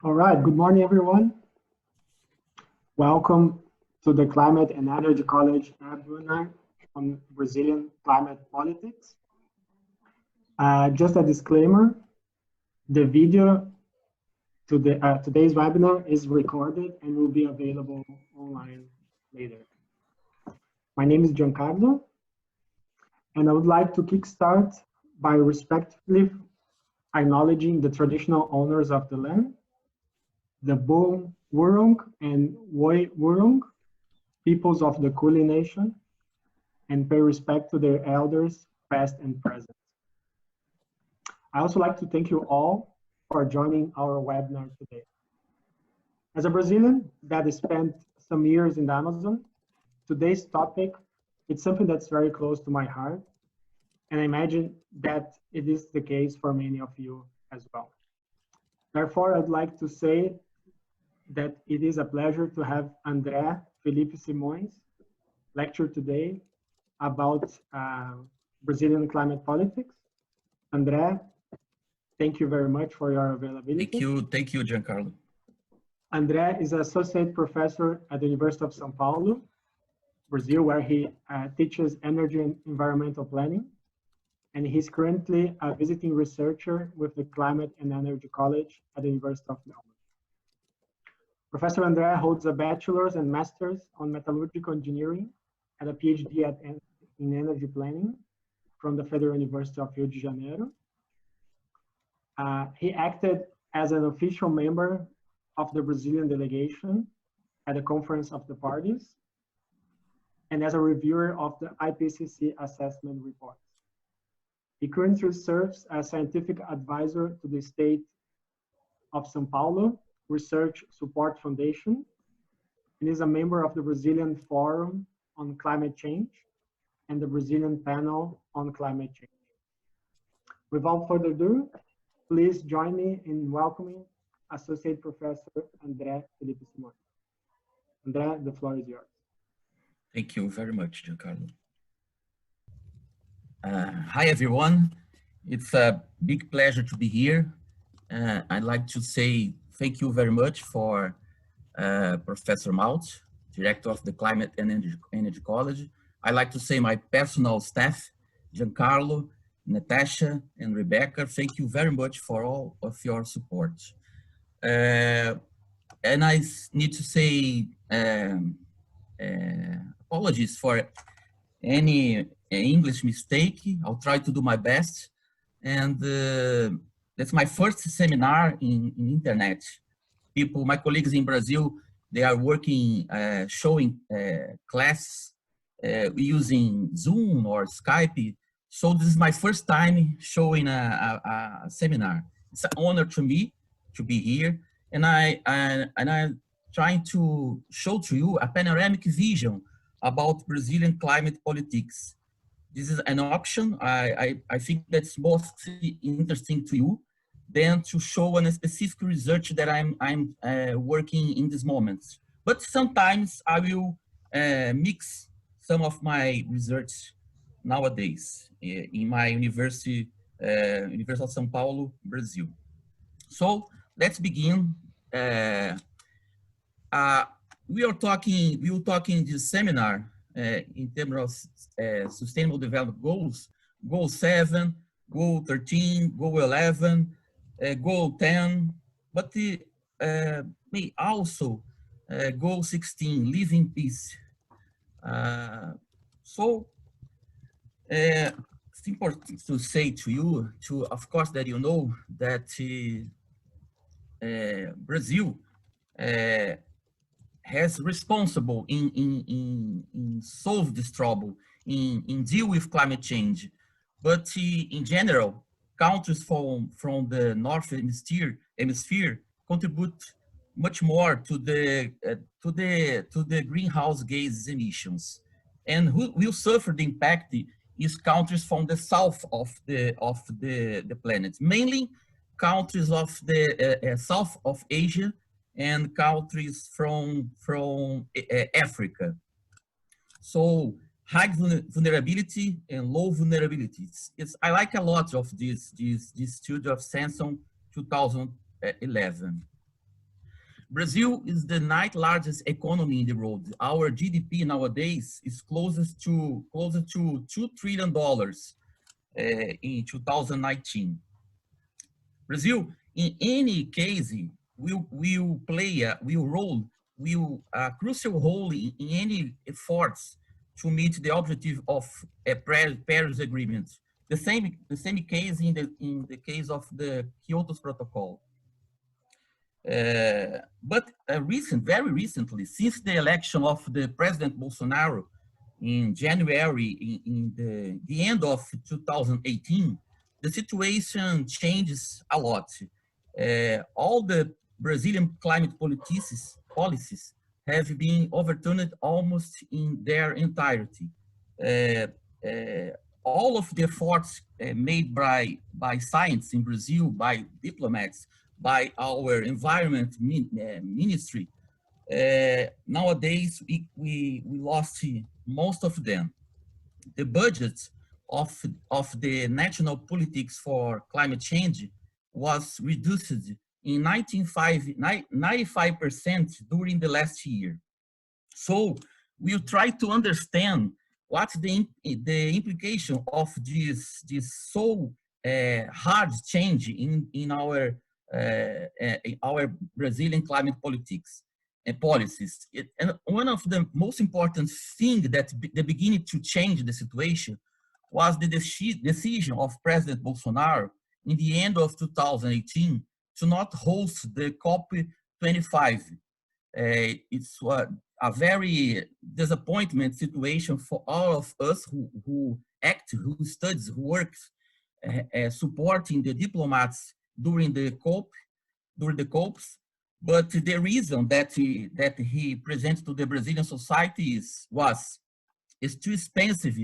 All right, good morning, everyone. Welcome to the Climate and Energy College webinar on Brazilian climate politics. Just a disclaimer, the video to today's webinar is recorded and will be available online later. My name is Giancarlo, and I would like to kickstart by respectfully acknowledging the traditional owners of the land, the Boon Wurrung and Woi Wurrung, peoples of the Kuli Nation, and pay respect to their elders, past and present. I also like to thank you all for joining our webinar today. As a Brazilian that has spent some years in the Amazon, today's topic is something that's very close to my heart, and I imagine that it is the case for many of you as well. Therefore, I'd like to say that it is a pleasure to have André Felipe Simões lecture today about Brazilian climate politics. André, thank you very much for your availability. Thank you, Giancarlo. André is an associate professor at the University of São Paulo, Brazil, where he teaches energy and environmental planning. And he's currently a visiting researcher with the Climate and Energy College at the University of Melbourne. Professor André holds a bachelor's and master's on metallurgical engineering and a PhD in energy planning from the Federal University of Rio de Janeiro. He acted as an official member of the Brazilian delegation at the Conference of the Parties and as a reviewer of the IPCC assessment reports. He currently serves as scientific advisor to the state of São Paulo Research Support Foundation and is a member of the Brazilian Forum on Climate Change and the Brazilian Panel on Climate Change. Without further ado, please join me in welcoming Associate Professor André Felipe Simões. André, the floor is yours. Thank you very much, Giancarlo. Hi, everyone. It's a big pleasure to be here. I'd like to say thank you very much for Professor Maut, Director of the Climate and Energy College. I'd like to say my personal staff, Giancarlo, Natasha, and Rebecca. Thank you very much for all of your support. And I need to say apologies for any English mistake. I'll try to do my best. And that's my first seminar in internet. My colleagues in Brazil, they are working, showing class using Zoom or Skype. So this is my first time showing a seminar. It's an honor to me to be here. And I'm trying to show to you a panoramic vision about Brazilian climate politics. This is an option. I think that's most interesting to you than to show a specific research that I'm working in this moment. But sometimes I will mix some of my research nowadays in my University of São Paulo, Brazil. So let's begin. We will talk in this seminar in terms of Sustainable Development Goals, Goal 7, Goal 13, Goal 11, Goal 10, but may also Goal 16, Live in Peace. So it's important to say to you, of course, that you know that Brazil has responsible in solve this trouble, in deal with climate change. But in general, countries from the North Hemisphere contribute much more to the greenhouse gas emissions. And who will suffer the impact is countries from the south of the planet, mainly countries of the south of Asia and countries from Africa. So high vulnerability and low vulnerabilities. I like a lot of this study of Samson 2011. Brazil is the ninth largest economy in the world. Our GDP nowadays is closer to $2 trillion in 2019. Brazil, in any case, will play a crucial role in any efforts to meet the objective of a Paris Agreement. The same case in the case of the Kyoto Protocol. But very recently, since the election of the President Bolsonaro in January, in the end of 2018, the situation changes a lot. All the Brazilian climate policies have been overturned almost in their entirety. All of the efforts made by science in Brazil, by diplomats, by our environment ministry, nowadays we lost most of them. The budget of the national politics for climate change was reduced in 95% during the last year. So we'll try to understand what's the implication of this so hard change in our Brazilian climate politics and policies. And one of the most important things that the beginning to change the situation was the decision of President Bolsonaro in the end of 2018 to not host the COP25. It's a very disappointment situation for all of us who act, who studies, who works, supporting the diplomats during the COPs. But the reason that he presented to the Brazilian society was too expensive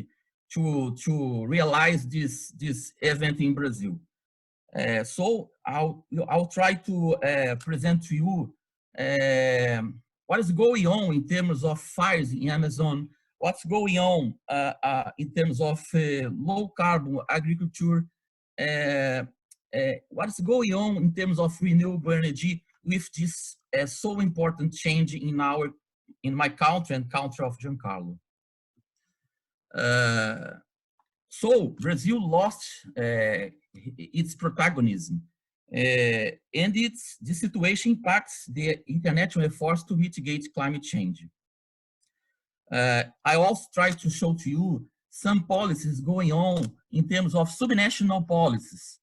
to realize this event in Brazil. So I'll try to present to you what is going on in terms of fires in Amazon, what's going on in terms of low carbon agriculture, what's going on in terms of renewable energy with this so important change in my country and country of Giancarlo. So Brazil lost its protagonism, and this situation impacts the international efforts to mitigate climate change. I also try to show to you some policies going on in terms of subnational policies.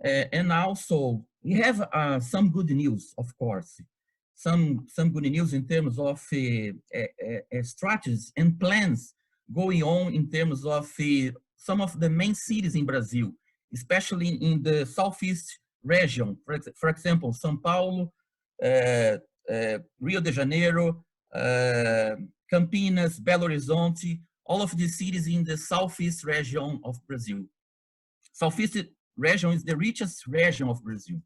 And also we have some good news, of course, some good news in terms of strategies and plans going on in terms of some of the main cities in Brazil, especially in the southeast region. For example, São Paulo, Rio de Janeiro, Campinas, Belo Horizonte, all of these cities in the southeast region of Brazil. Southeast region is the richest region of Brazil.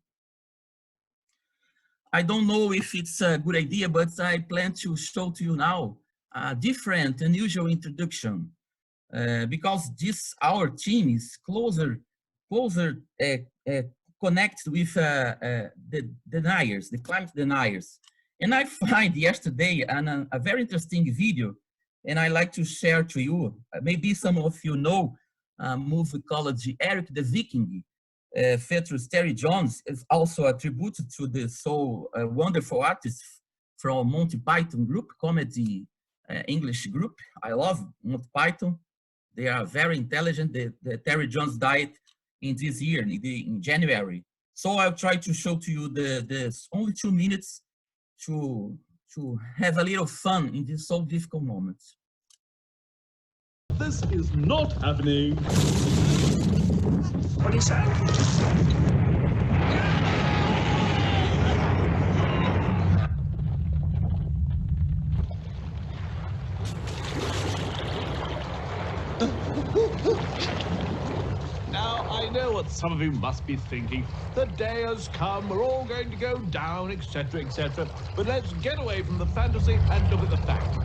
I don't know if it's a good idea, but I plan to show to you now a different, unusual introduction, because our team is closer connected with the deniers, the climate deniers. And I find yesterday a very interesting video, and I like to share to you. Maybe some of you know a movie called Eric the Viking, features Terry Jones, is also attributed to the so wonderful artist from Monty Python group, comedy English group. I love Monty Python. They are very intelligent. The Terry Jones died in this year, in January. So I'll try to show to you the only 2 minutes to have a little fun in this so difficult moment. This is not happening. What do you say? Now, I know what some of you must be thinking. The day has come, we're all going to go down, etc., etc. But let's get away from the fantasy and look at the fact.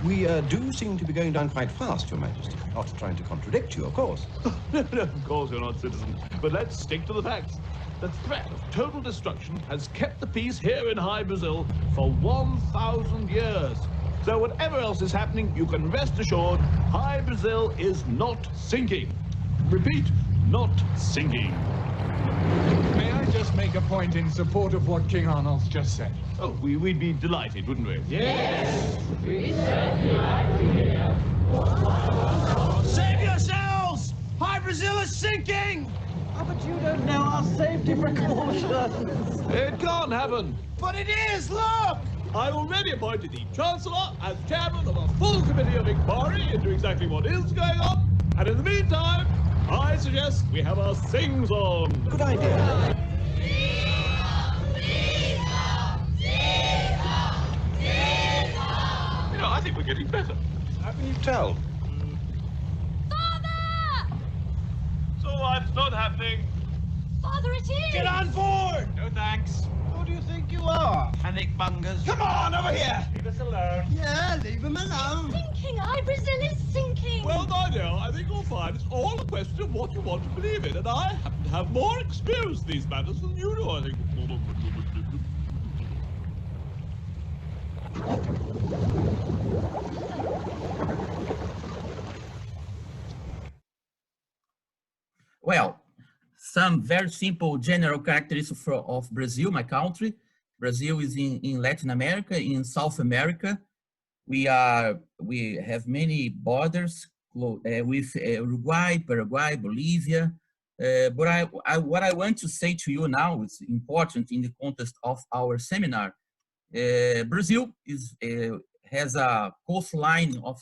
We do seem to be going down quite fast, Your Majesty. Not trying to contradict you, of course. No, of course you're not, citizen. But let's stick to the facts. The threat of total destruction has kept the peace here in High Brazil for 1,000 years. So whatever else is happening, you can rest assured High Brazil is not sinking. Repeat, not sinking. May I just make a point in support of what King Arnulf's just said? Oh, we'd be delighted, wouldn't we? Yes! We certainly like to hear. Save yourselves! High Brazil is sinking! Oh, but you don't know our safety precautions. It can't happen. But it is, look! I already appointed the Chancellor as chairman of a full committee of inquiry into exactly what is going on. And in the meantime, I suggest we have a sing-song. Good idea. You know, I think we're getting better. How can you tell? Father! So it's not happening. Father, it is! Get on board! No thanks. Who do you think you are? Panic bungers. Come on, over here! Leave us alone. Yeah, leave him alone. Sinking! High Brazil is sinking! Well, my dear, I think you'll find it's all a question of what you want to believe in, and I happen to have more experience in these matters than you do, I think. Well, some very simple general characteristics of Brazil, my country. Brazil is in Latin America, in South America. We have many borders with Uruguay, Paraguay, Bolivia. But what I want to say to you now is important in the context of our seminar. Brazil has a coastline of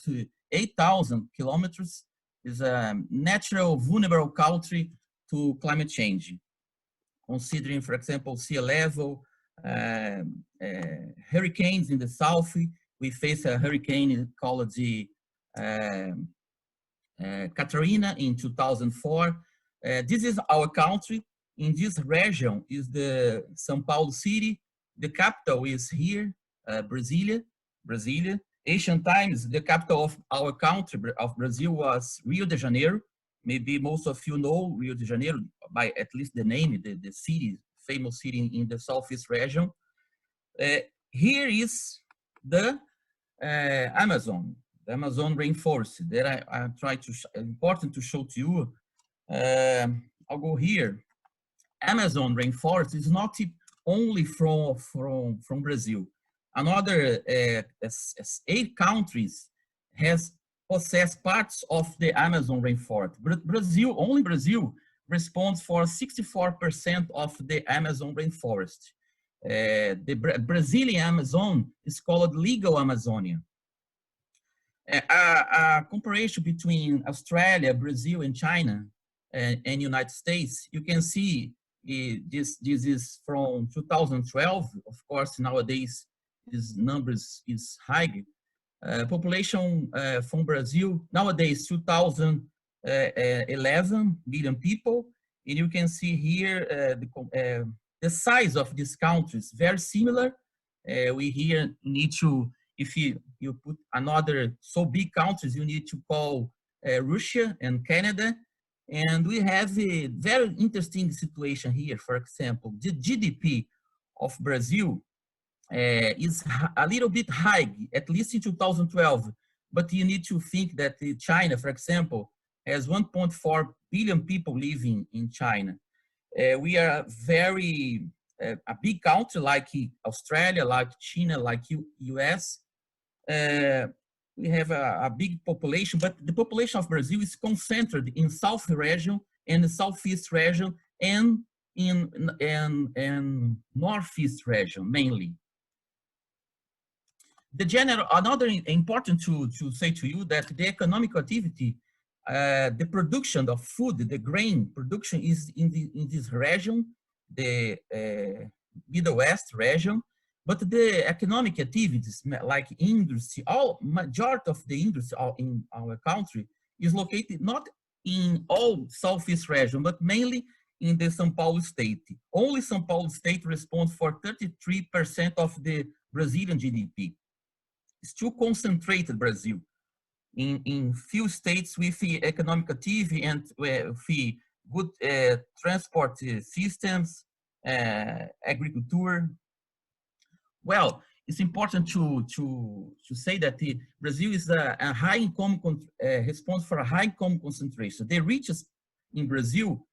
8,000 kilometers. Is a natural vulnerable country to climate change. Considering, for example, sea level, hurricanes in the south. We face a hurricane called the Katrina in 2004. This is our country. In this region is the São Paulo city. The capital is here, Brasilia. Ancient times, the capital of our country, of Brazil, was Rio de Janeiro. Maybe most of you know Rio de Janeiro by at least the name, the city, famous city in the southeast region. Here is the Amazon rainforest that I try to, important to show to you. I'll go here. Amazon rainforest is not only from Brazil. Another 8 countries possess parts of the Amazon rainforest. Brazil, only Brazil, responds for 64% of the Amazon rainforest. The Brazilian Amazon is called legal Amazonia. A comparison between Australia, Brazil, and China and United States, you can see this is from 2012. Of course, nowadays, this numbers is high. Population from Brazil nowadays 2011 million people, and you can see here the size of these countries very similar. We here need to, if you put another so big countries, you need to call Russia and Canada, and we have a very interesting situation here. For example, the GDP of Brazil is a little bit high, at least in 2012. But you need to think that China, for example, has 1.4 billion people living in China. We are very a big country like Australia, like China, like US. We have a big population, but the population of Brazil is concentrated in South region and the Southeast region and in Northeast region mainly. Another important to say to you that the economic activity, the production of food, the grain production is in this region, the Middle West region, but the economic activities like industry, majority of the industry in our country is located not in all Southeast region, but mainly in the São Paulo state. Only São Paulo state responds for 33% of the Brazilian GDP. It's too concentrated Brazil in few states with the economic activity and with good transport systems, agriculture. Well, it's important to say that Brazil is a high income response for a high income concentration. The richest in Brazil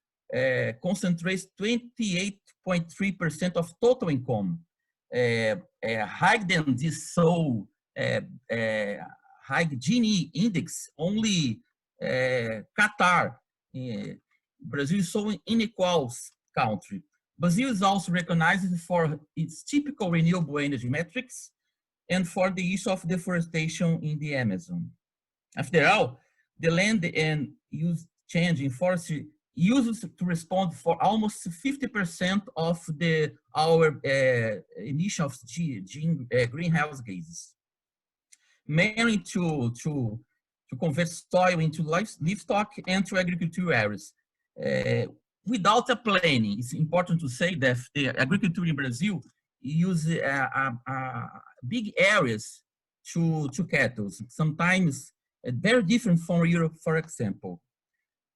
concentrates 28.3% of total income. Higher than this so high Gini index, only Qatar. Brazil is so unequal country. Brazil is also recognized for its typical renewable energy metrics and for the use of deforestation in the Amazon. After all, the land and use change in forestry uses to respond for almost 50% of our emission of greenhouse gases, mainly to convert soil into livestock and to agricultural areas. Without a planning, it's important to say that the agriculture in Brazil uses big areas to cattle, sometimes very different from Europe, for example.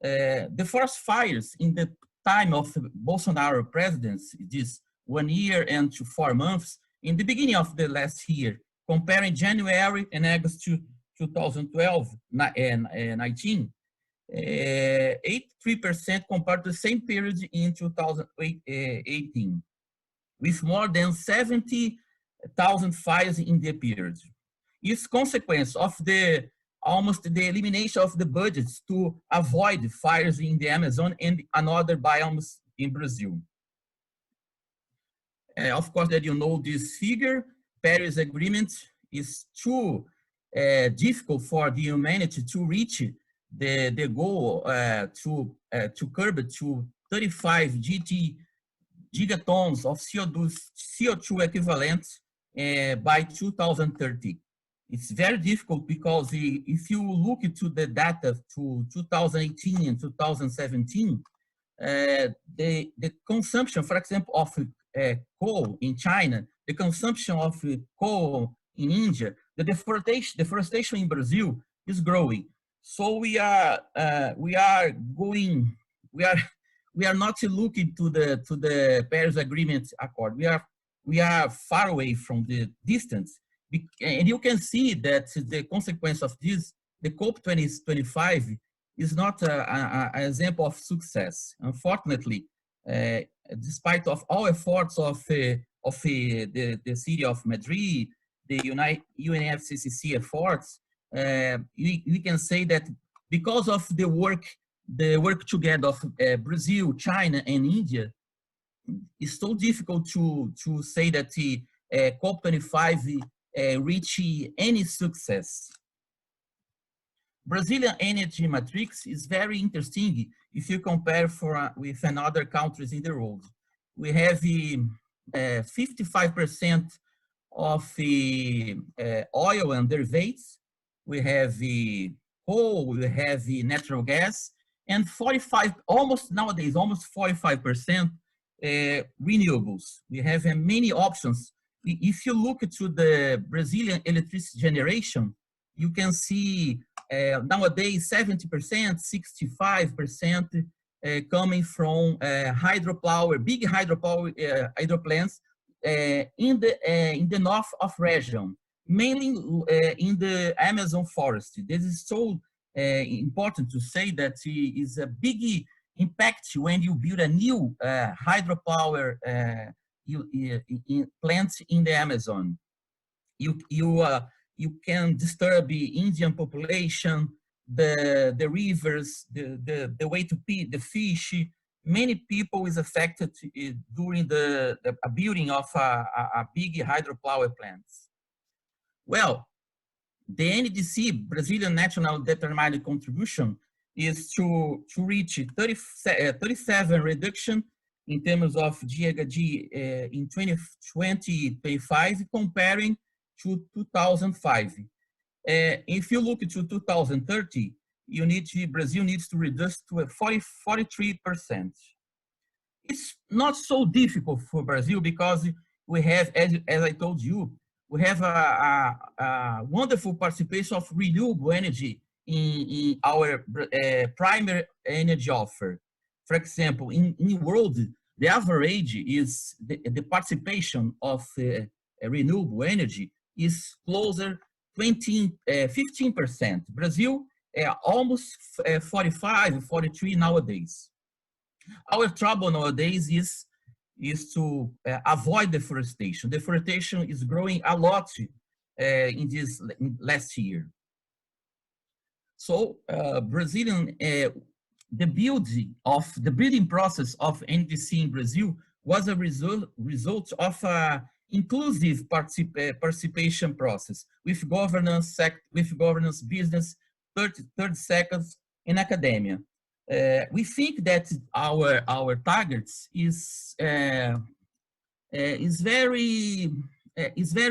The forest fires in the time of the Bolsonaro presidency, this 1 year and 4 months, in the beginning of the last year, comparing January and August to 2012 and 19, 83% compared to the same period in 2018, with more than 70,000 fires in the period. It's consequence of almost the elimination of the budgets to avoid fires in the Amazon and another biomes in Brazil. Of course, that you know this figure, Paris Agreement is too difficult for the humanity to reach the goal to curb it to 35 gigatons of CO2 equivalent by 2030. It's very difficult because if you look into the data to 2018 and 2017, the consumption, for example, of coal in China, the consumption of coal in India, the deforestation in Brazil is growing. So we are not looking to the Paris Agreement Accord. We are far away from the distance, and you can see that the consequence of this, the COP 2025 is not an example of success. Unfortunately, despite of all efforts of the city of Madrid, the UNFCCC efforts, we can say that because of the work together of Brazil, China, and India, it's so difficult to say that the COP25 reach any success. Brazilian energy matrix is very interesting if you compare with another countries in the world. We have 55% of the oil and derivatives. We have the coal, we have the natural gas, and 45, almost nowadays, almost 45% renewables. We have many options. If you look to the Brazilian electricity generation, you can see nowadays 70%, 65% coming from hydropower, big hydropower hydro plants in the north of region, mainly in the Amazon forest. This is so important to say that it is a big impact when you build a new hydropower plants in the Amazon. You can disturb the Indian population, the rivers, the way to feed the fish. Many people is affected during the building of a big hydropower plants. Well, the NDC, Brazilian National Determined Contribution, is to reach 37 reduction in terms of GHG in 2025 comparing to 2005. If you look to 2030, Brazil needs to reduce to 43%. It's not so difficult for Brazil because we have, as I told you, we have a wonderful participation of renewable energy in our primary energy offer. For example, in the world, the average is the participation of renewable energy is closer 15%. Brazil, almost 45, 43 nowadays. Our trouble nowadays is to avoid deforestation. Deforestation is growing a lot in last year. So Brazilian, the building process of NDC in Brazil was a result of a inclusive participation process with governance, business, third sectors, and academia. We think that our targets is very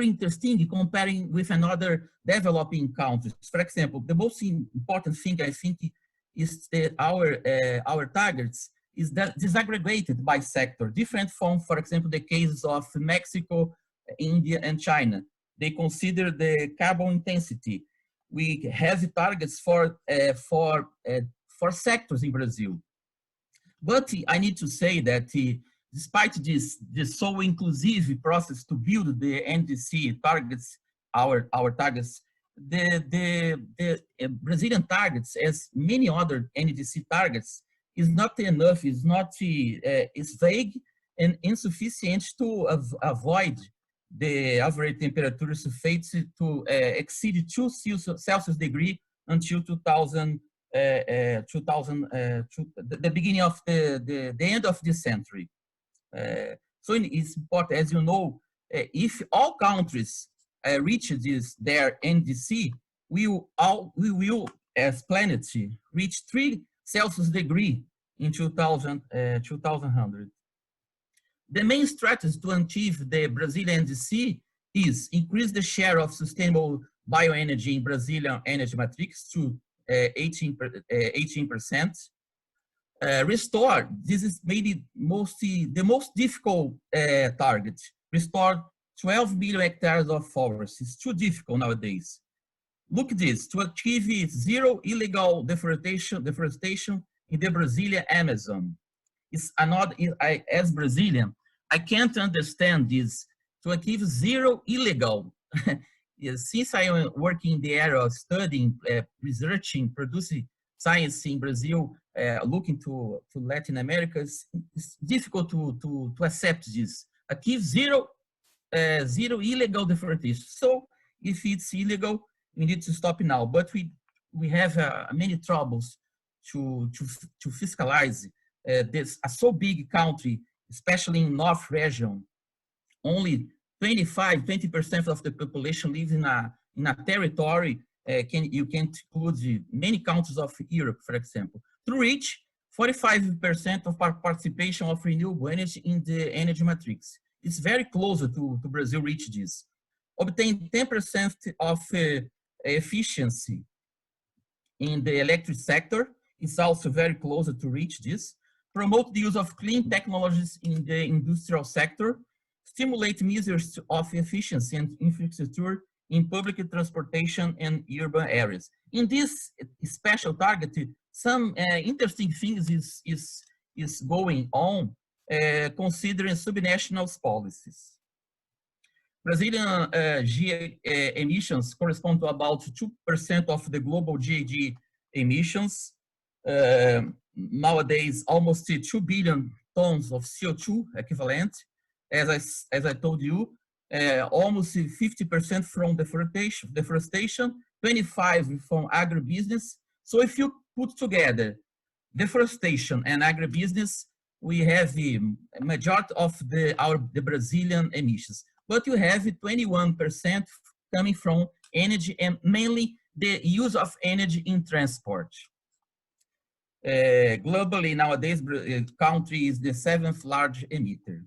interesting comparing with another developing countries. For example, the most important thing I think is that our targets is that disaggregated by sector, different from, for example, the cases of Mexico, India, and China. They consider the carbon intensity. We have targets for sectors in Brazil. But I need to say that despite this so inclusive process to build the NDC targets, our targets, the Brazilian targets, as many other NDC targets, is not enough, is vague and insufficient to avoid the average temperature sufficient to exceed 2 Celsius degree until the beginning of the end of this century. So it's important, as you know, if all countries reach their NDC, we will, as planet, reach 3 Celsius degree in 2100. The main strategy to achieve the Brazilian NDC is increase the share of sustainable bioenergy in Brazilian energy matrix to 18%. Restore, this is maybe the most difficult target. Restore 12 million hectares of forests. It's too difficult nowadays. Look at this, to achieve zero illegal deforestation in the Brazilian Amazon. It's another, as Brazilian, I can't understand this, to achieve zero illegal. Since I am working in the area of studying, researching, producing science in Brazil, looking to Latin America, it's difficult to accept this. Achieve zero illegal deforestation. So if it's illegal, we need to stop now. But we have many troubles to fiscalize this a so big country, especially in North region. Only 20% of the population lives in a territory. You can include many countries of Europe, for example, to reach 45% of participation of renewable energy in the energy matrix. It's very close to Brazil reach this. Obtain 10% of efficiency in the electric sector is also very close to reach this. Promote the use of clean technologies in the industrial sector. Stimulate measures of efficiency and infrastructure in public transportation and urban areas. In this special target, some interesting things is going on considering subnational policies. Brazilian emissions correspond to about 2% of the global GHG emissions. Nowadays, almost 2 billion tons of CO2 equivalent. As I told you, almost 50% from deforestation, 25% from agribusiness. So if you put together deforestation and agribusiness, we have the majority of the Brazilian emissions. But you have 21% coming from energy and mainly the use of energy in transport. Globally, nowadays, country is the 7th largest emitter.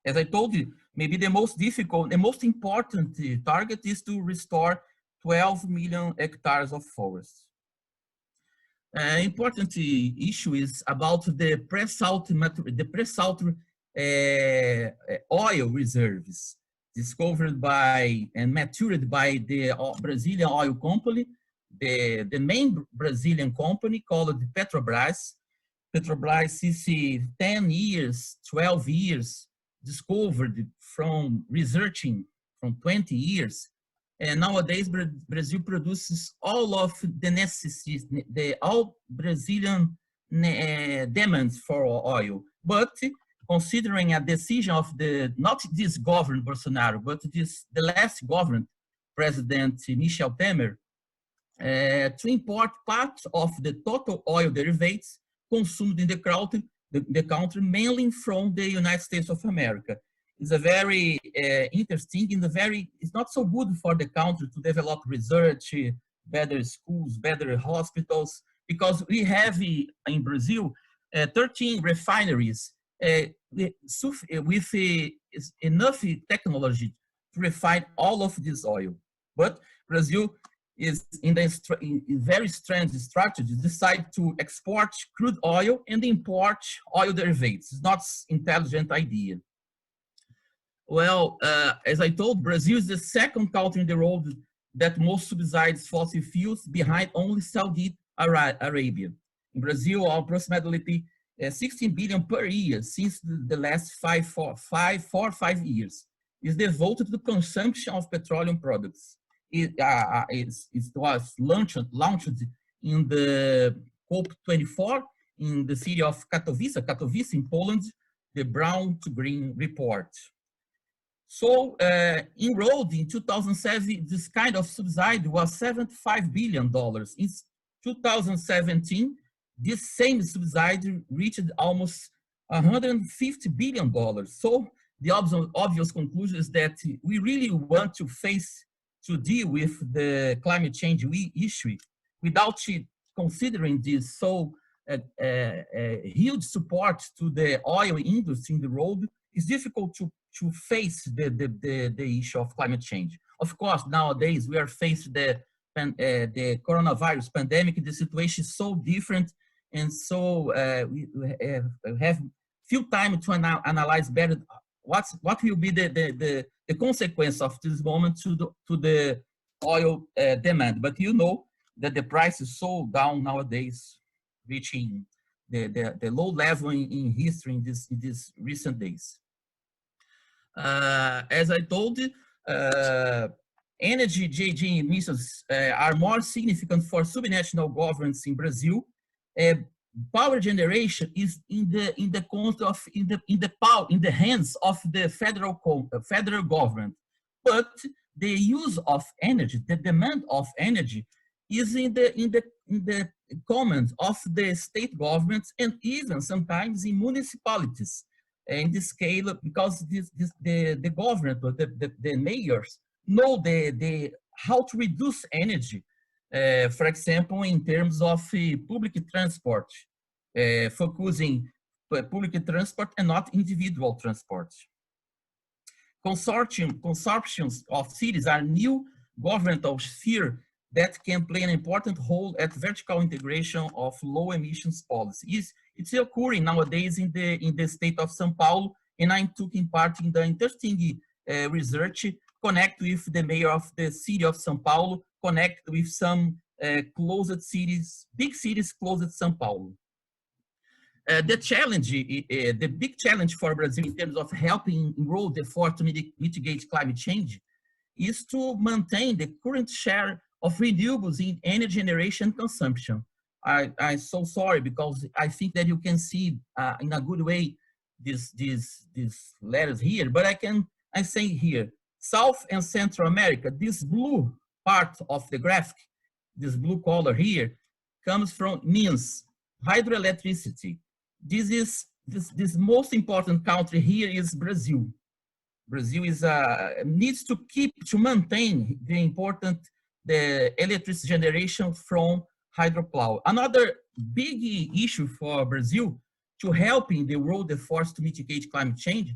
As I told you, maybe the most difficult, the most important target is to restore 12 million hectares of forests. Important issue is about the pre-salt oil reserves discovered by and matured by the Brazilian oil company, the main Brazilian company called Petrobras. Petrobras since 10 years, 12 years, discovered from researching from 20 years. And nowadays, Brazil produces all of the necessities, all Brazilian demands for oil. But considering a decision of not this government, Bolsonaro, but the last government, President Michel Temer, to import part of the total oil derivatives consumed in the country, mainly from the United States of America. It's a very interesting and it's not so good for the country to develop research, better schools, better hospitals, because we have in Brazil 13 refineries with enough technology to refine all of this oil. But Brazil is in very strange strategy, decide to export crude oil and import oil derivatives. It's not an intelligent idea. Well, as I told, Brazil is the second country in the world that most subsidies fossil fuels, behind only Saudi Arabia. In Brazil, approximately 16 billion per year since the last 4 or 5 years is devoted to the consumption of petroleum products. It was launched in the COP24 in the city of Katowice in Poland, the Brown to Green report. So enrolled in 2007, this kind of subsidy was $75 billion. In 2017, this same subsidy reached almost $150 billion. So the obvious conclusion is that we really want to deal with the climate change issue without considering this huge support to the oil industry in the world. It's difficult to face the issue of climate change. Of course, nowadays we are facing the coronavirus pandemic. The situation is so different, and so we have few time to analyze better what will be the consequence of this moment to the oil demand. But you know that the price is so down nowadays, reaching the low level in history in these recent days. As I told you, energy GHG emissions are more significant for subnational governments in Brazil. Power generation is in the hands of the federal government, but the use of energy, the demand of energy, is in the command of the state governments and even sometimes in municipalities. In this scale, because the government or the mayors know how to reduce energy. For example, in terms of public transport, focusing public transport and not individual transport. Consortiums of cities are new governmental sphere that can play an important role at vertical integration of low emissions policies. It's occurring nowadays in the state of São Paulo, and I'm taking part in the interesting research, connect with the mayor of the city of São Paulo, connect with some closed cities, big cities closed São Paulo. The big challenge for Brazil in terms of helping enroll the effort to mitigate climate change is to maintain the current share of renewables in energy generation consumption. I'm so sorry, because I think that you can see in a good way these letters here, but I say here, South and Central America, this blue part of the graphic, this blue color here, means hydroelectricity. This most important country here is Brazil. Brazil needs to maintain the electricity generation from hydropower. Another big issue for Brazil to helping the world efforts to mitigate climate change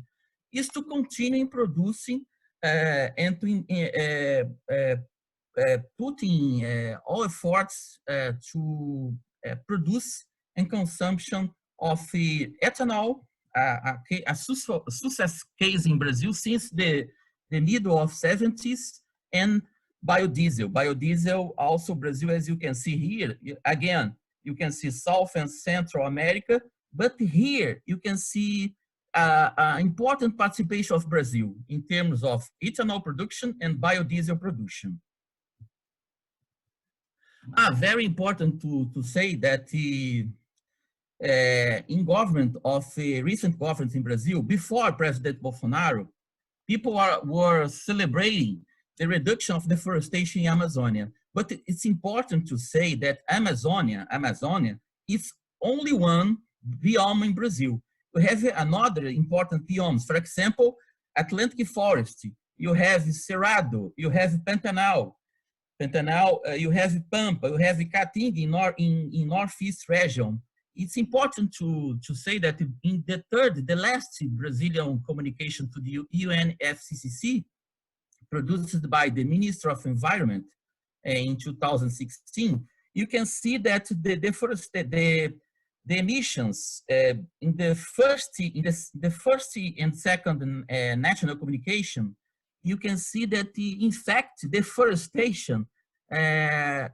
is to continue producing and to putting all efforts to produce and consumption of ethanol, a success case in Brazil since the middle of 70s, and biodiesel. Biodiesel also Brazil, as you can see here, again, you can see South and Central America, but here you can see important participation of Brazil in terms of ethanol production and biodiesel production. Very important to say that in government of recent governments in Brazil, before President Bolsonaro, people were celebrating the reduction of deforestation in Amazonia. But it's important to say that Amazonia is only one biome in Brazil. We have another important biomes. For example, Atlantic Forest. You have Cerrado. You have Pantanal. You have Pampa. You have Caatinga in Northeast region. It's important to say that in the last Brazilian communication to the UNFCCC, produced by the Minister of Environment in 2016, you can see that the emissions in the first and second national communication, you can see that in fact deforestation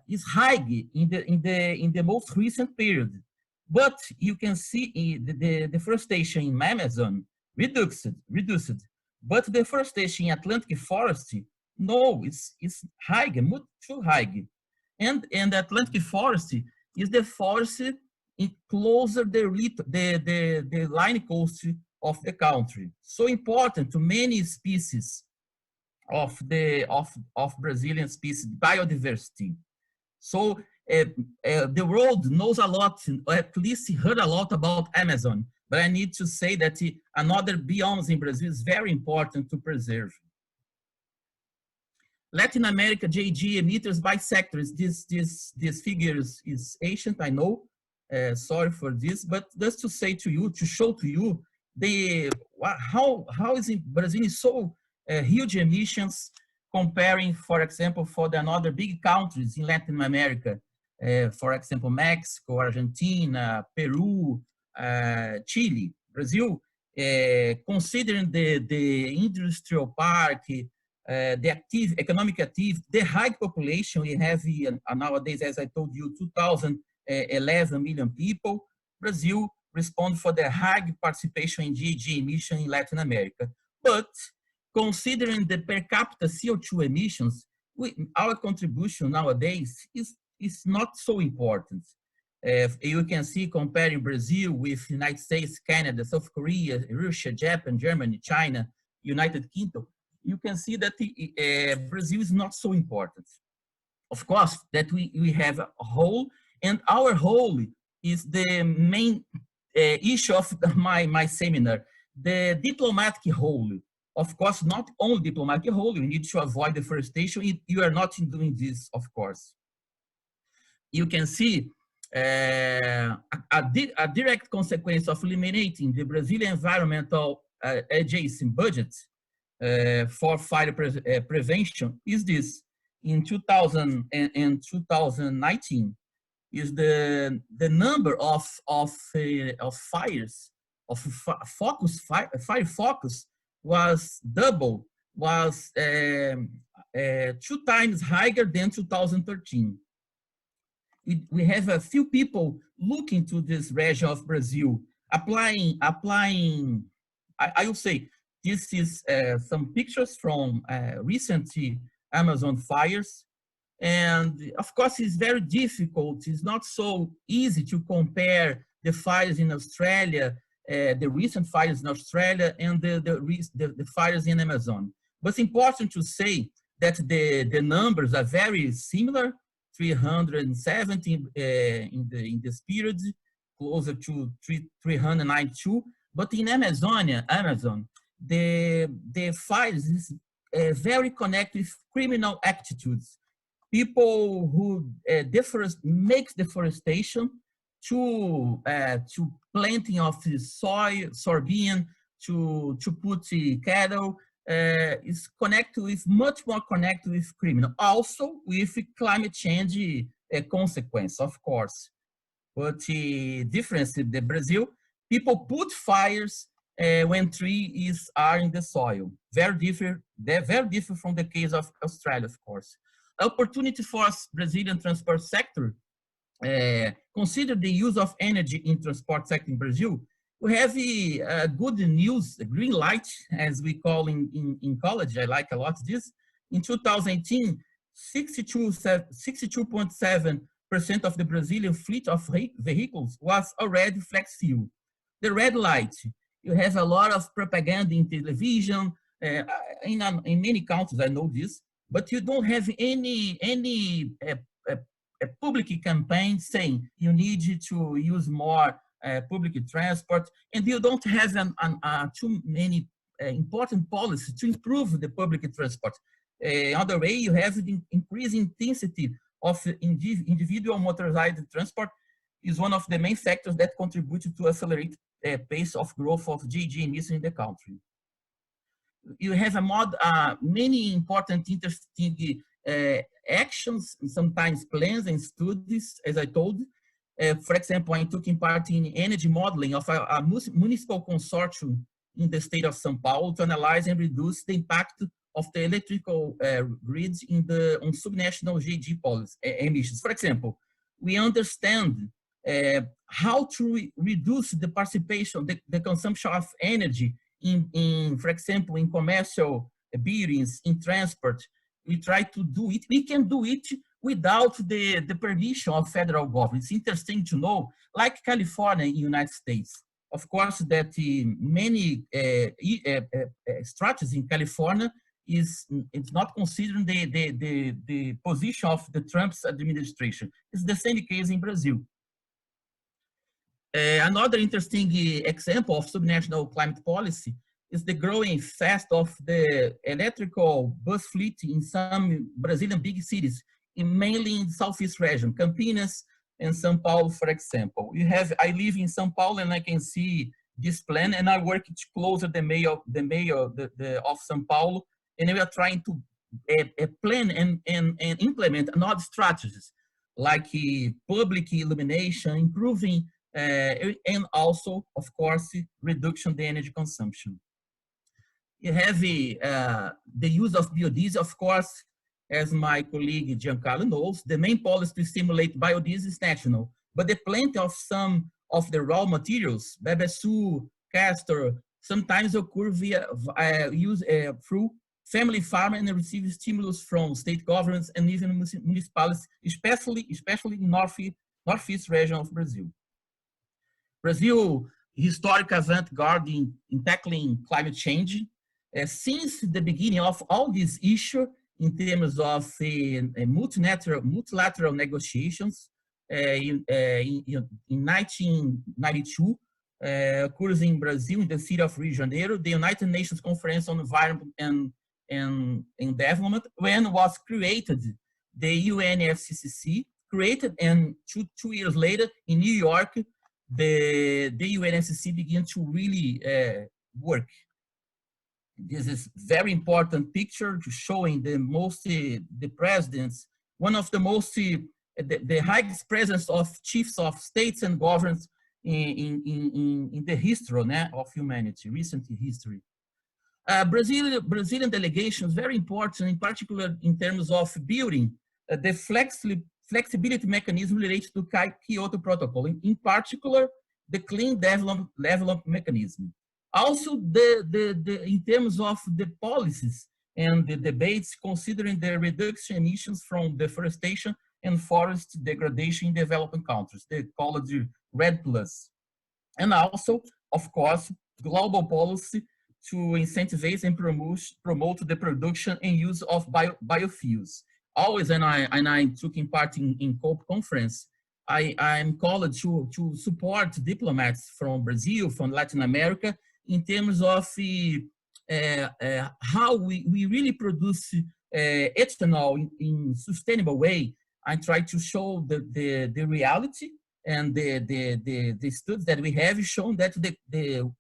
is high in the most recent period. But you can see the deforestation in Amazon reduced. But deforestation in Atlantic Forest, no, it's high, much too high. And the Atlantic Forest is the forest closer the line coast of the country. So important to many species of Brazilian species biodiversity. So the world knows a lot, or at least heard a lot about Amazon, but I need to say that another biomes in Brazil is very important to preserve. Latin America GHG emitters by sectors. This figures is ancient, I know. Sorry for this, but just to say to you, to show to you how is Brazil is so huge emissions comparing, for example, for the another big countries in Latin America, for example, Mexico, Argentina, Peru, Chile. Brazil, considering the industrial park, the economic activity, the high population we have nowadays, as I told you, 2,011 million people, Brazil responds for the high participation in GHG emission in Latin America. But considering the per capita CO2 emissions, our contribution nowadays is not so important. You can see comparing Brazil with United States, Canada, South Korea, Russia, Japan, Germany, China, United Kingdom, you can see that Brazil is not so important. Of course, that we have a whole, and our whole is the main issue of my seminar, the diplomatic whole. Of course, not only diplomatic whole, we need to avoid deforestation. You are not doing this, of course. You can see a direct consequence of eliminating the Brazilian environmental adjacent budget for fire prevention is this. In 2019, is the number of fires, fire focus was double, was 2 times higher than 2013. We have a few people looking to this region of Brazil, applying. I will say this is some pictures from recent Amazon fires, and of course it's very difficult. It's not so easy to compare the fires in Australia, the recent fires in Australia, and the fires in Amazon. But it's important to say that the numbers are very similar. 370 in this period, closer to 392. But in Amazon, the fires is very connected with criminal attitudes. People who make deforestation to planting of soy, soybean, to put cattle, is connected with, much more connected with criminal. Also with climate change consequence, of course. But the difference in the Brazil, people put fires when trees are in the soil. Very different from the case of Australia, of course. Opportunity for Brazilian transport sector consider the use of energy in transport sector in Brazil, we have good news, a green light, as we call in college. I like a lot this. In 2018, 62.7% of the Brazilian fleet of vehicles was already flex fuel. The red light, you have a lot of propaganda in television, in many countries, I know this, but you don't have any public campaign saying you need to use more public transport, and you don't have too many important policies to improve the public transport. Other way, you have the increasing intensity of individual motorized transport is one of the main factors that contribute to accelerate pace of growth of GHG emissions in the country. You have many important, interesting actions, sometimes plans and studies, as I told. For example, I took part in energy modeling of a municipal consortium in the state of São Paulo to analyze and reduce the impact of the electrical grids on subnational GHG policy emissions. For example, we understand how to reduce the participation, the consumption of energy in, for example, in commercial buildings, in transport. We try to do it. We can do it without the permission of federal government. It's interesting to know, like California in the United States. Of course, that many strategies in California it's not considering the position of the Trump's administration. It's the same case in Brazil. Another interesting example of subnational climate policy is the growing fast of the electrical bus fleet in some Brazilian big cities, mainly in the southeast region, Campinas and São Paulo, for example. I live in São Paulo and I can see this plan, and I work closer the mayor of São Paulo, and we are trying to plan and implement another strategies like public illumination, improving, and also, of course, reduction the energy consumption. You have the use of biodiesel, of course, as my colleague Giancarlo knows. The main policy to stimulate biodiesel is national, but the plenty of some of the raw materials, babaçu, castor, sometimes occur through family farm and receive stimulus from state governments and even municipalities, especially in northeast region of Brazil. Brazil, historic avant-garde in tackling climate change. Since the beginning of all these issues in terms of multilateral negotiations, in 1992, occurs in Brazil, in the city of Rio de Janeiro, the United Nations Conference on Environment and Development, when was created the UNFCCC, created, and two years later in New York, the UNFCCC began to really work. This is very important picture showing the presidents, one of the most, the highest presence of chiefs of states and governments in the history of humanity, recent history. Brazilian delegation is very important, in particular in terms of building the flexibility mechanism related to Kyoto Protocol, in particular the clean development mechanism. Also, in terms of the policies and the debates considering the reduction emissions from deforestation and forest degradation in developing countries, they call it the REDD+. And also, of course, global policy to incentivize and promote the production and use of biofuels. Always, and I took part in COP conference, I'm called to support diplomats from Brazil, from Latin America, in terms of how we really produce ethanol in sustainable way. I try to show the reality, and the studies that we have shown that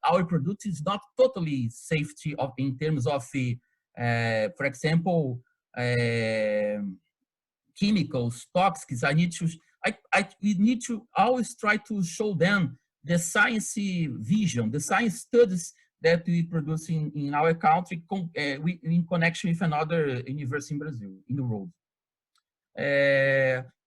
our product is not totally safety in terms of, for example, chemicals, toxics. We need to always try to show them the science vision, the science studies that we produce in our country in connection with another university in Brazil, in the world.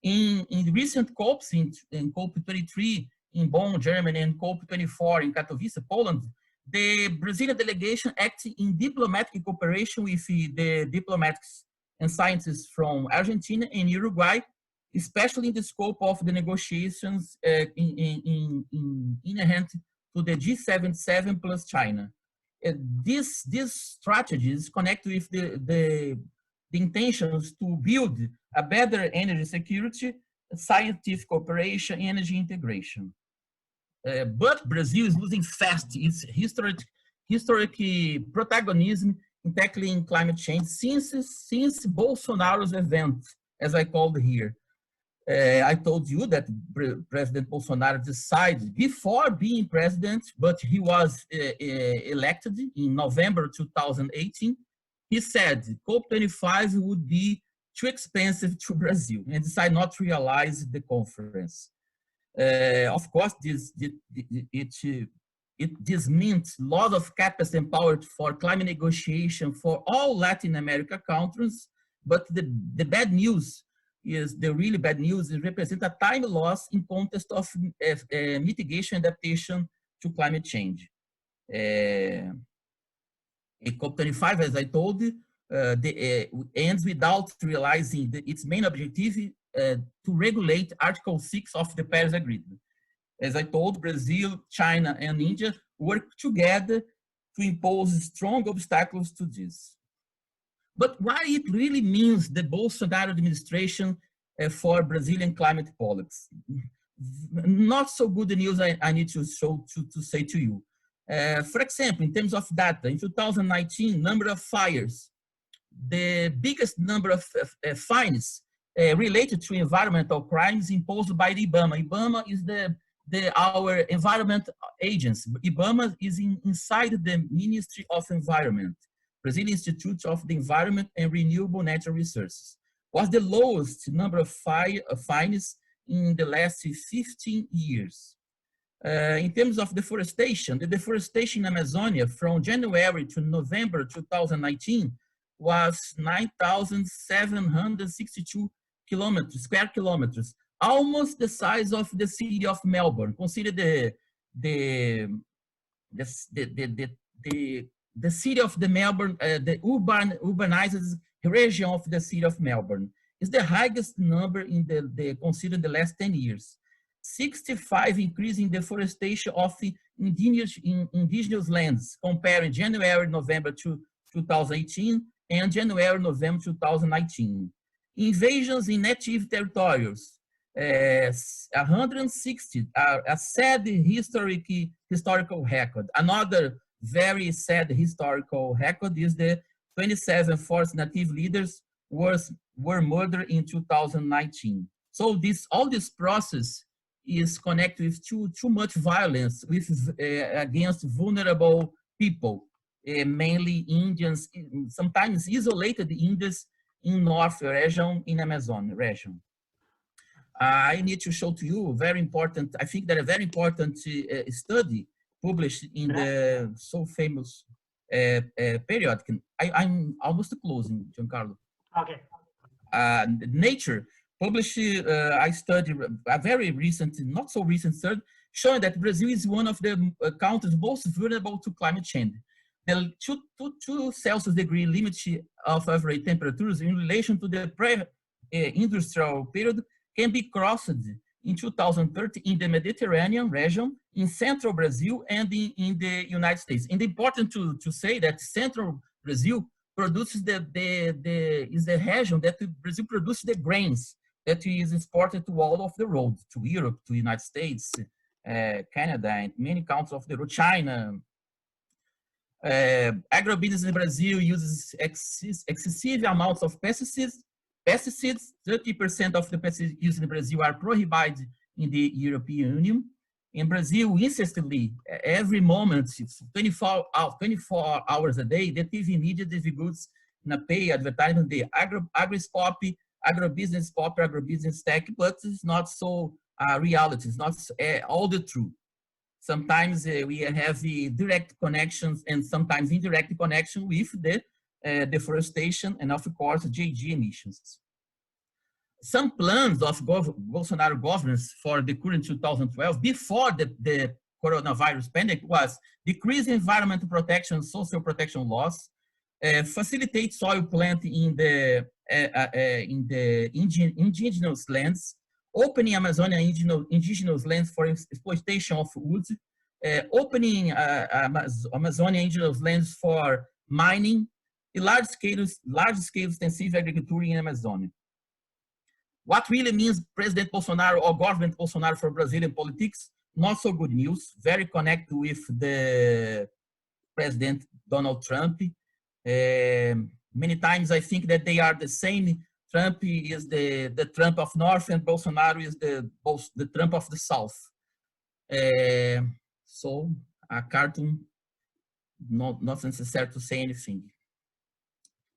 In the recent COPs, in COP23 in Bonn, Germany, and COP24 in Katowice, Poland, the Brazilian delegation acted in diplomatic cooperation with the diplomats and scientists from Argentina and Uruguay, especially in the scope of the negotiations inherent to the G77 plus China. These strategies connect with the intentions to build a better energy security, scientific cooperation, energy integration. But Brazil is losing fast its historic protagonism in tackling climate change since Bolsonaro's event, as I called here. I told you that President Bolsonaro decided before being president, but he was elected in November 2018. He said COP25 would be too expensive to Brazil and decided not to realize the conference. Of course, this meant a lot of capacity and power for climate negotiation for all Latin America countries, but the bad news is, the really bad news, it represents a time loss in context of mitigation and adaptation to climate change. COP25, as I told you, ends without realizing its main objective to regulate Article 6 of the Paris Agreement. As I told, Brazil, China, and India work together to impose strong obstacles to this. But what it really means, the Bolsonaro administration for Brazilian climate politics? Not so good news I need to say to you. For example, in terms of data, in 2019, number of fires, the biggest number of fines related to environmental crimes imposed by the IBAMA. IBAMA is our environment agency. IBAMA is inside the Ministry of Environment. Brazilian Institute of the Environment and Renewable Natural Resources, was the lowest number of fines in the last 15 years. In terms of deforestation, the deforestation in Amazonia from January to November 2019 was 9,762 square kilometers, almost the size of the city of Melbourne. Consider the city of the Melbourne, the urbanized region of the city of Melbourne is the highest number in considered the last 10 years. 65 increase in deforestation of indigenous lands comparing January-November 2018 and January-November 2019. Invasions in native territories, 160, a sad historical record. Another very sad historical record is the 27 forest native leaders were murdered in 2019. So all this process is connected with too much violence against vulnerable people, mainly Indians, sometimes isolated Indians in North region, in Amazon region. I need to show to you very important, I think that a very important study published in the so famous periodic. I'm almost closing, Giancarlo. Okay. Nature published I studied a very recent, not so recent study, showing that Brazil is one of the countries most vulnerable to climate change. The 2 Celsius degree limit of average temperatures in relation to the pre-industrial period can be crossed in 2030 in the Mediterranean region, in central Brazil, and in the United States. And important to say that central Brazil produces is the region that Brazil produces the grains that is exported to all of the world, to Europe, to the United States, Canada, and many countries of the world, China. Agribusiness in Brazil uses excessive amounts of pesticides. 30% of the pesticides used in Brazil are prohibited in the European Union. In Brazil, incessantly, every moment, 24 hours a day, the TV media divulges in a pay advertisement, the agribusiness pop, agribusiness tech, but it's not so reality, it's not all the truth. Sometimes we have direct connections and sometimes indirect connection with the deforestation and of course GHG emissions. some plans of Bolsonaro governance for the current 2012, before the coronavirus pandemic, was decrease environmental protection, social protection laws, facilitate soil planting in the indigenous lands, opening Amazonia indigenous lands for exploitation of wood, opening Amazonia indigenous lands for mining, large-scale intensive agriculture in Amazonia. What really means President Bolsonaro or government Bolsonaro for Brazilian politics? Not so good news, very connected with the President Donald Trump. Many times I think that they are the same. Trump is the Trump of North and Bolsonaro is the Trump of the South. So a cartoon, not necessary to say anything.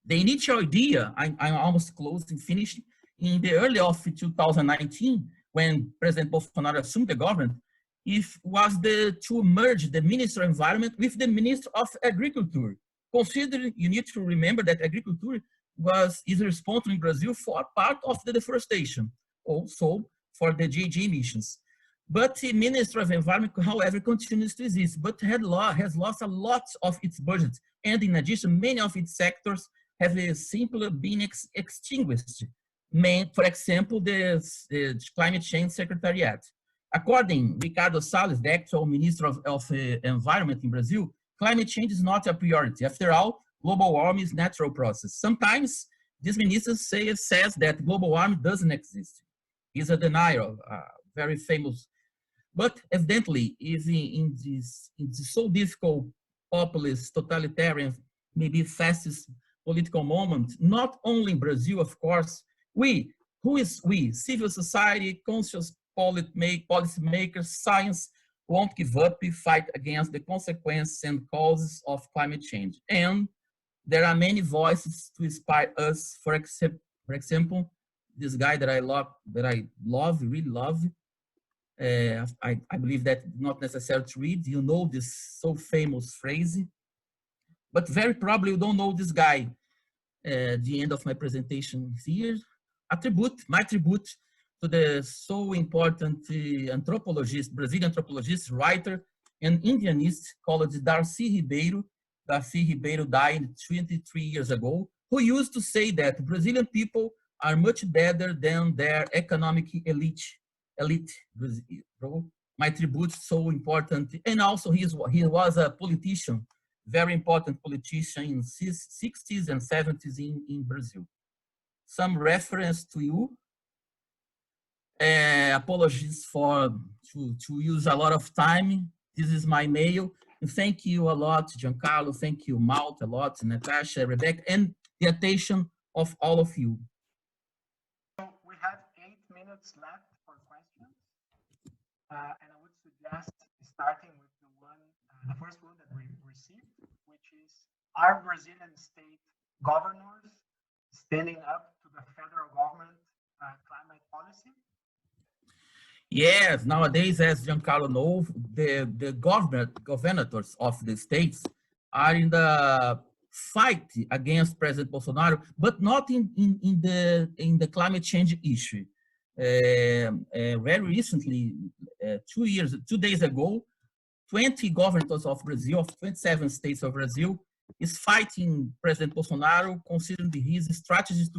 The initial idea, I'm almost close and finished, in the early of 2019, when President Bolsonaro assumed the government, was to merge the Minister of Environment with the Minister of Agriculture. Considering, you need to remember that agriculture is responsible in Brazil for part of the deforestation, also for the GHG emissions. But the Minister of Environment, however, continues to exist, but has lost a lot of its budget. And in addition, many of its sectors have simply been extinguished. For example, the Climate Change Secretariat. According to Ricardo Salles, the actual Minister of Environment in Brazil, climate change is not a priority. After all, global warming is a natural process. Sometimes this minister says that global warming doesn't exist. He's a denier, very famous. But evidently, in this so difficult, populist, totalitarian, maybe fastest political moment, not only in Brazil, of course, who is we? Civil society, conscious policymakers, science, won't give up, we fight against the consequences and causes of climate change. And there are many voices to inspire us. For example, this guy that I really love. I believe that not necessary to read. You know this so famous phrase, but very probably you don't know this guy. The end of my presentation here. My tribute to the so important anthropologist, Brazilian anthropologist, writer, and Indianist called Darcy Ribeiro. Darcy Ribeiro died 23 years ago, who used to say that Brazilian people are much better than their economic elite. My tribute, so important. And also he was a politician, very important politician in 60s and 70s in Brazil. Some reference to you. Apologies to use a lot of time. This is my mail. And thank you a lot, Giancarlo. Thank you, Malte, a lot, Natasha, Rebecca, and the attention of all of you. So we have 8 minutes left for questions. And I would suggest starting with the first one that we received, which is, are Brazilian state governors standing up to the federal government climate policy? Yes, nowadays, as Giancarlo knows, the governors of the states are in the fight against President Bolsonaro, but not in the climate change issue. Very recently, 2 days ago, 20 governors of Brazil, of 27 states of Brazil, is fighting President Bolsonaro, considering his strategies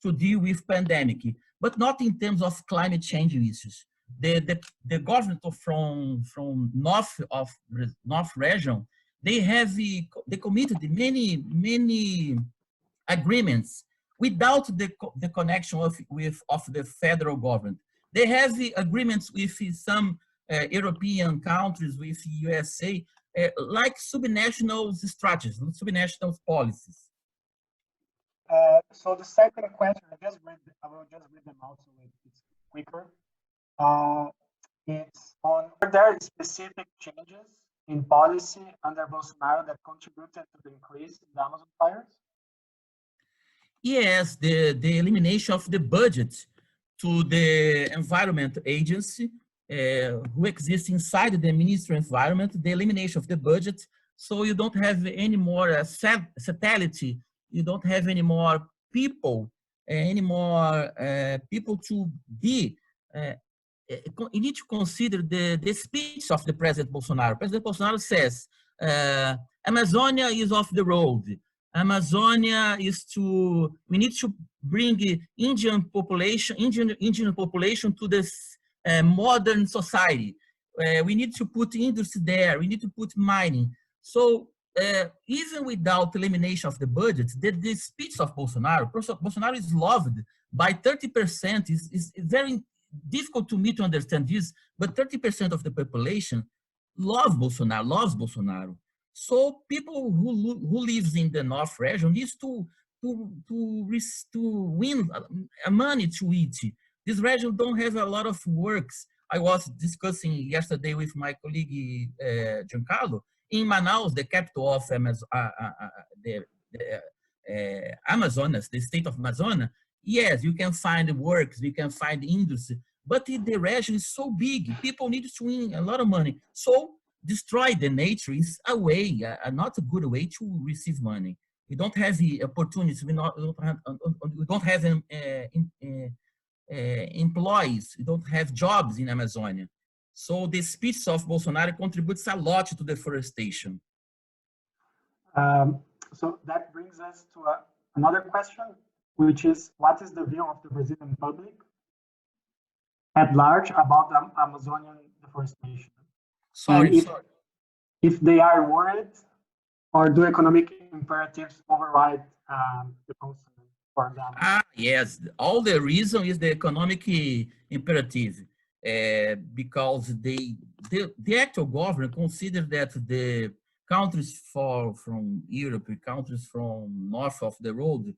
to deal with pandemic, but not in terms of climate change issues. The government from North region, they committed many agreements without the connection of the federal government. They have agreements with some European countries, with USA, like subnational strategies, subnational policies. So the second question, I will just read them out so it's quicker. It's on, are there specific changes in policy under Bolsonaro that contributed to the increase in the Amazon fires? Yes, the elimination of the budget to the Environment Agency, who exists inside the Ministry of Environment, the elimination of the budget, so you don't have any more satellite, you don't have any more people any more people to be. You need to consider the speech of the President Bolsonaro. President Bolsonaro says, Amazonia is off the road. Amazonia is we need to bring Indian population to this modern society. We need to put industry there. We need to put mining. So even without elimination of the budget, the speech of Bolsonaro is loved by 30%. Is very difficult to me to understand this, but 30% of the population loves Bolsonaro. So people who lives in the North region needs to win money to eat. This region don't have a lot of works. I was discussing yesterday with my colleague Giancarlo in Manaus, the capital of Amazonas, the state of Amazonas. Yes, you can find works, you can find industry, but the region is so big, people need to win a lot of money. So destroy the nature is a way, not a good way to receive money. We don't have the opportunities, we don't have employees, we don't have jobs in Amazonia. So the speech of Bolsonaro contributes a lot to deforestation. So that brings us to another question, which is, what is the view of the Brazilian public at large about the Amazonian deforestation? If they are worried, or do economic imperatives override the concern for them? Yes, all the reason is the economic imperative, because the actual government consider that the countries from Europe, countries from north of the road,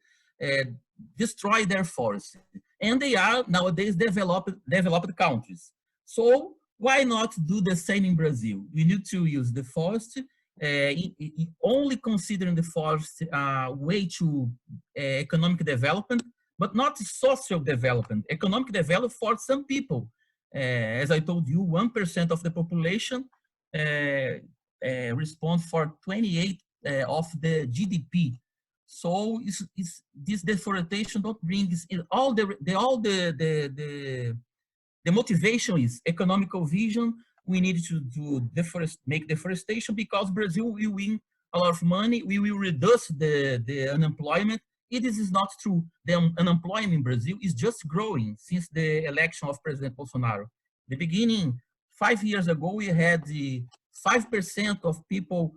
destroy their forests, and they are nowadays developed countries. So why not do the same in Brazil? We need to use the forest, only considering the forest way to economic development, but not social development. Economic development for some people. As I told you, 1% of the population responds for 28 of the GDP. So this deforestation don't bring the motivation is economical vision. We need to make deforestation because Brazil will win a lot of money. We will reduce the unemployment. It is not true. The unemployment in Brazil is just growing since the election of President Bolsonaro. The beginning, 5 years ago, we had 5% of people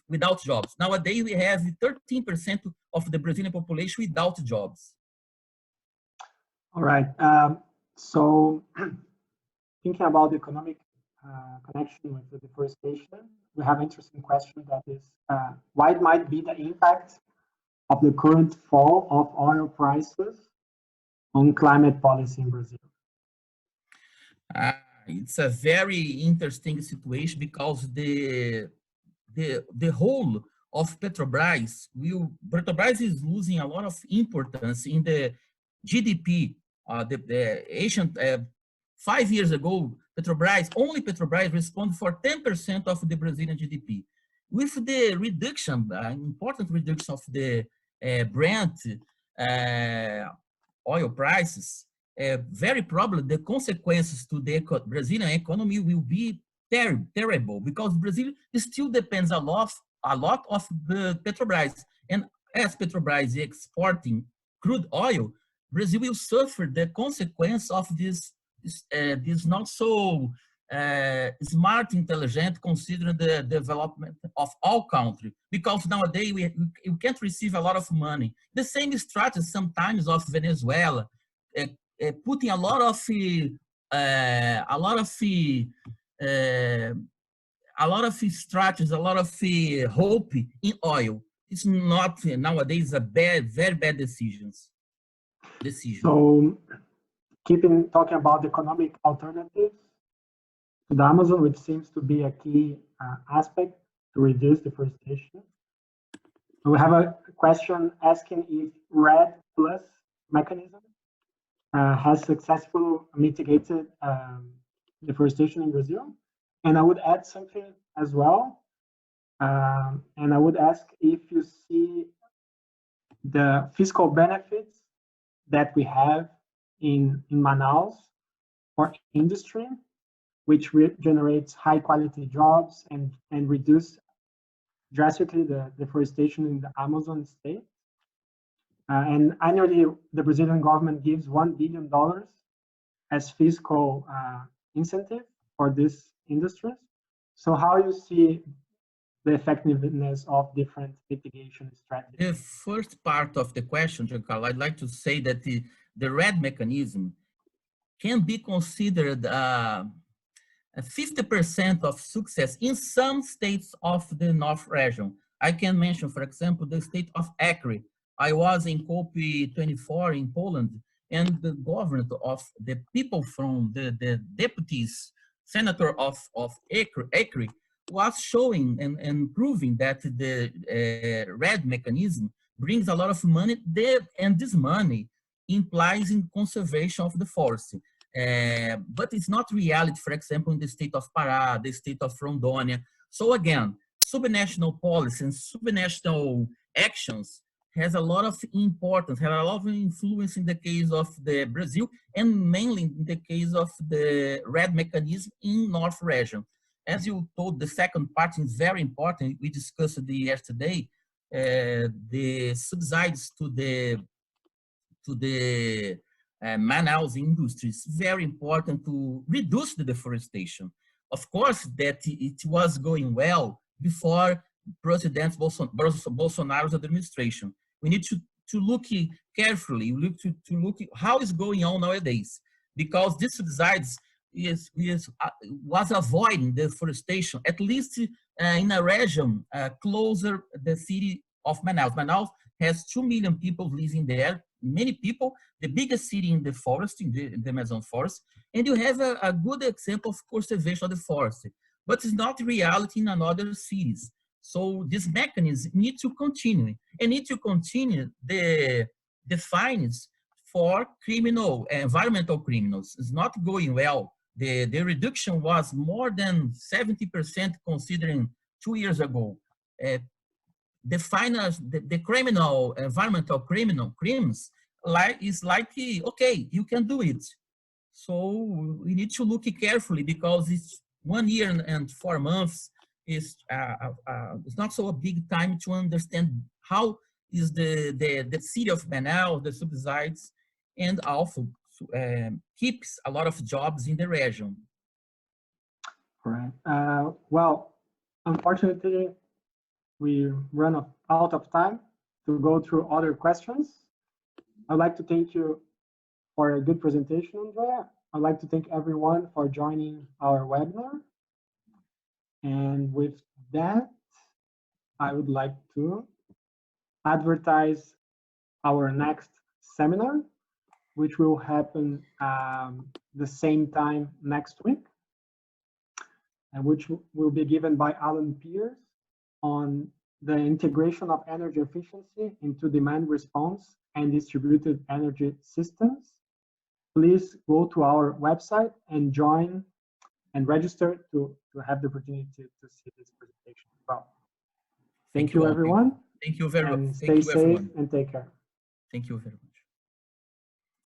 without jobs. Nowadays, we have 13% of the Brazilian population without jobs. All right. So thinking about the economic connection with the deforestation, we have an interesting question that is, what might be the impact of the current fall of oil prices on climate policy in Brazil? It's a very interesting situation because the whole of Petrobras is losing a lot of importance in the GDP. The Asian 5 years ago, only Petrobras responded for 10% of the Brazilian GDP. With the reduction, important reduction of the Brent oil prices, very probably the consequences to the Brazilian economy will be terrible because Brazil still depends a lot of the Petrobras. And as Petrobras is exporting crude oil, Brazil will suffer the consequence of this not so smart, intelligent, considering the development of all countries. Because nowadays you can't receive a lot of money. The same strategy sometimes of Venezuela, putting a lot of strategies, a lot of hope in oil. It's not nowadays very bad decision. So, talking about the economic alternatives to the Amazon, which seems to be a key aspect to reduce deforestation. We have a question asking if REDD+ mechanism has successfully mitigated deforestation in Brazil. And I would add something as well. And I would ask if you see the fiscal benefits that we have in Manaus for industry, which generates high quality jobs and reduce drastically the deforestation in the Amazon state. And annually, the Brazilian government gives $1 billion as fiscal incentive for these industries. So how you see the effectiveness of different mitigation strategies? The first part of the question, Giancarlo, I'd like to say that the RED mechanism can be considered 50% of success in some states of the North region. I can mention, for example, the state of Acre. I was in COP24 in Poland, and the government of the people from the deputies, senator of Acre was showing and proving that the RED mechanism brings a lot of money there, and this money implies in conservation of the forest. But it's not reality, for example, in the state of Pará, the state of Rondônia. So again, subnational policy and subnational actions has a lot of importance, has a lot of influence in the case of the Brazil, and mainly in the case of the RED mechanism in North region. As you told, the second part is very important. We discussed it yesterday, the subsidies to the Manaus industry is very important to reduce the deforestation. Of course, that it was going well before President Bolsonaro's administration. We need to look carefully, to look how is going on nowadays, because this subsidies was avoiding deforestation, at least in a region closer the city of Manaus. Manaus has 2 million people living there, many people, the biggest city in the forest, in the Amazon forest, and you have a good example of conservation of the forest, but it's not reality in other cities. So this mechanism needs to continue, and need to continue the fines for environmental criminals. It's not going well. The reduction was more than 70% considering 2 years ago. The finance, the criminal, environmental crimes, is like, okay, you can do it. So we need to look carefully, because it's 1 year and 4 months. It's not so a big time to understand how is the city of Manaus, the subsidies, and also keeps a lot of jobs in the region. All right. Well, unfortunately, we run out of time to go through other questions. I'd like to thank you for a good presentation, Andrea. I'd like to thank everyone for joining our webinar. And with that, I would like to advertise our next seminar, which will happen the same time next week, and which will be given by Alan Pierce on the integration of energy efficiency into demand response and distributed energy systems. Please go to our website and join and register to have the opportunity to see this presentation as well. Thank you, everyone. Thank you very much. Stay safe and take care. Thank you very much.